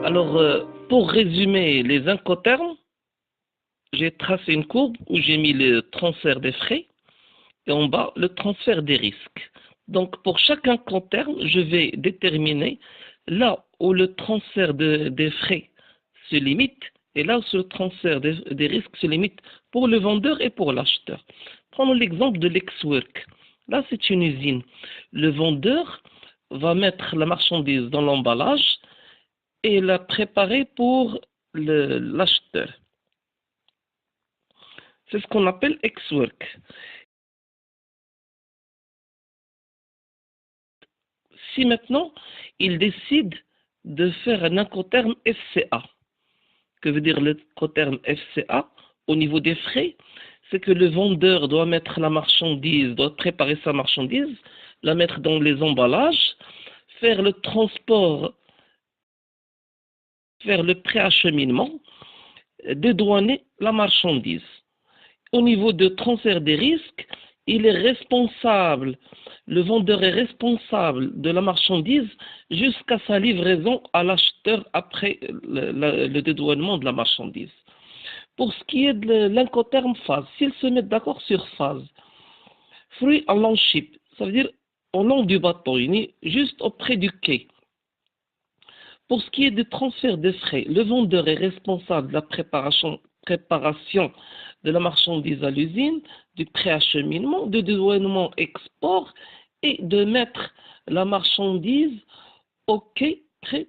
Alors, pour résumer les incoterms, j'ai tracé une courbe où j'ai mis le transfert des frais et en bas le transfert des risques. Donc, pour chaque incoterm, je vais déterminer là où le transfert des frais se limite et là où le transfert des risques se limite pour le vendeur et pour l'acheteur. Prenons l'exemple de l'ex-work. Là, c'est une usine. Le vendeur va mettre la marchandise dans l'emballage et la préparer pour l'acheteur. C'est ce qu'on appelle ex-work. Si maintenant, il décide de faire un incoterm FCA, que veut dire l'incoterm FCA au niveau des frais, c'est que le vendeur doit mettre la marchandise, doit préparer sa marchandise, la mettre dans les emballages, faire le transport, faire le préacheminement, dédouaner la marchandise. Au niveau de transfert des risques, il est responsable, le vendeur est responsable de la marchandise jusqu'à sa livraison à l'acheteur après le dédouanement de la marchandise. Pour ce qui est de l'incoterm phase, s'ils se mettent d'accord sur phase, free and long ship, ça veut dire au long du bateau, juste auprès du quai. Pour ce qui est du transfert des frais, le vendeur est responsable de la préparation de la marchandise à l'usine, du préacheminement, du dédouanement export et de mettre la marchandise au quai près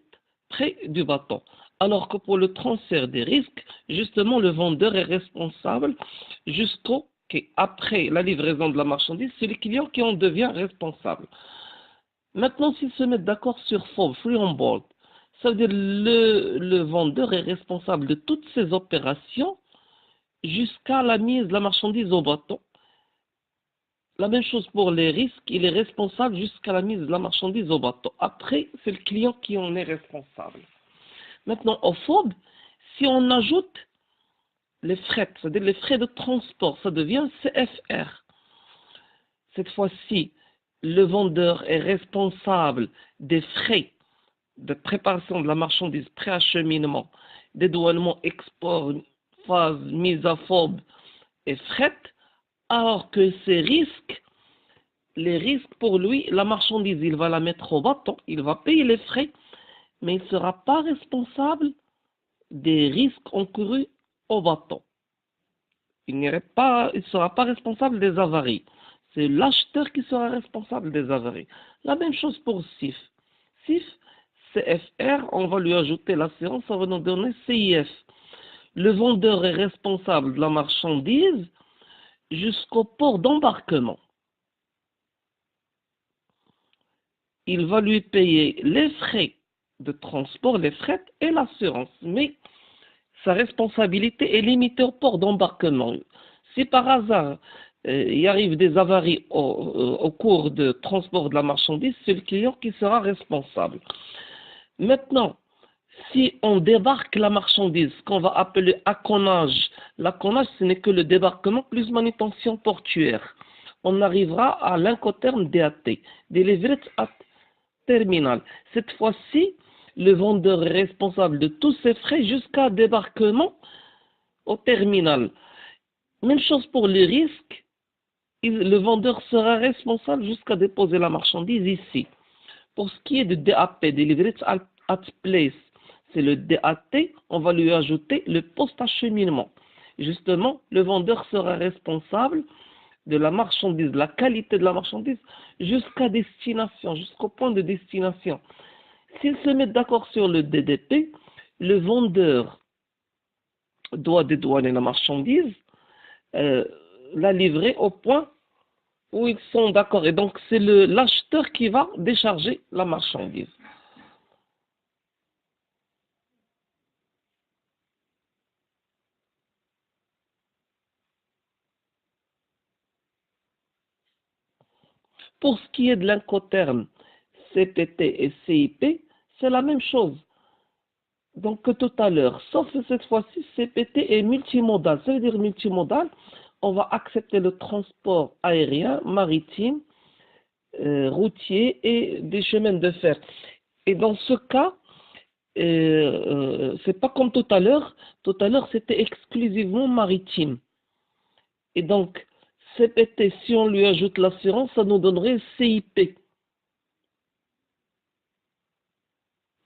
du bateau. Alors que pour le transfert des risques, justement, le vendeur est responsable jusqu'au quai. Après la livraison de la marchandise, c'est le client qui en devient responsable. Maintenant, s'ils se mettent d'accord sur FOB, Free on Board, ça veut dire le vendeur est responsable de toutes ces opérations jusqu'à la mise de la marchandise au bateau. La même chose pour les risques, il est responsable jusqu'à la mise de la marchandise au bateau. Après, c'est le client qui en est responsable. Maintenant, au FOB, si on ajoute les frais, c'est-à-dire les frais de transport, ça devient CFR. Cette fois-ci, le vendeur est responsable des frais de préparation de la marchandise, préacheminement, dédouanement, export, phase, mise à FOB et fret, alors que ces risques, les risques pour lui, la marchandise, il va la mettre au bateau, il va payer les frais, mais il ne sera pas responsable des risques encourus au bateau. Il ne sera pas responsable des avaries. C'est l'acheteur qui sera responsable des avaries. La même chose pour CIF. CIF, CFR, on va lui ajouter l'assurance, ça va nous donner CIF. Le vendeur est responsable de la marchandise jusqu'au port d'embarquement. Il va lui payer les frais de transport, les frais et l'assurance. Mais sa responsabilité est limitée au port d'embarquement. Si par hasard il arrive des avaries au cours de transport de la marchandise, c'est le client qui sera responsable. Maintenant, si on débarque la marchandise, ce qu'on va appeler accollage, l'accollage ce n'est que le débarquement plus manutention portuaire. On arrivera à l'incoterm DAT, Delivered at Terminal. Cette fois-ci, le vendeur est responsable de tous ses frais jusqu'à débarquement au terminal. Même chose pour les risques, le vendeur sera responsable jusqu'à déposer la marchandise ici. Pour ce qui est de DAP, Delivered at Place, c'est le DAT, on va lui ajouter le post-acheminement. Justement, le vendeur sera responsable de la marchandise, la qualité de la marchandise, jusqu'à destination, jusqu'au point de destination. S'ils se mettent d'accord sur le DDP, le vendeur doit dédouaner la marchandise, la livrer au point où ils sont d'accord. Et donc, c'est l'acheteur qui va décharger la marchandise. Pour ce qui est de l'incoterm CPT et CIP, c'est la même chose. Donc que tout à l'heure, sauf que cette fois-ci, CPT est multimodal. Ça veut dire multimodal, on va accepter le transport aérien, maritime, routier et des chemins de fer. Et dans ce cas, c'est pas comme tout à l'heure. Tout à l'heure, c'était exclusivement maritime. Et donc, CPT, si on lui ajoute l'assurance, ça nous donnerait CIP.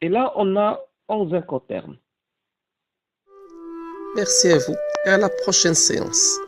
Et là, on a 11 incoterms. Merci à vous et à la prochaine séance.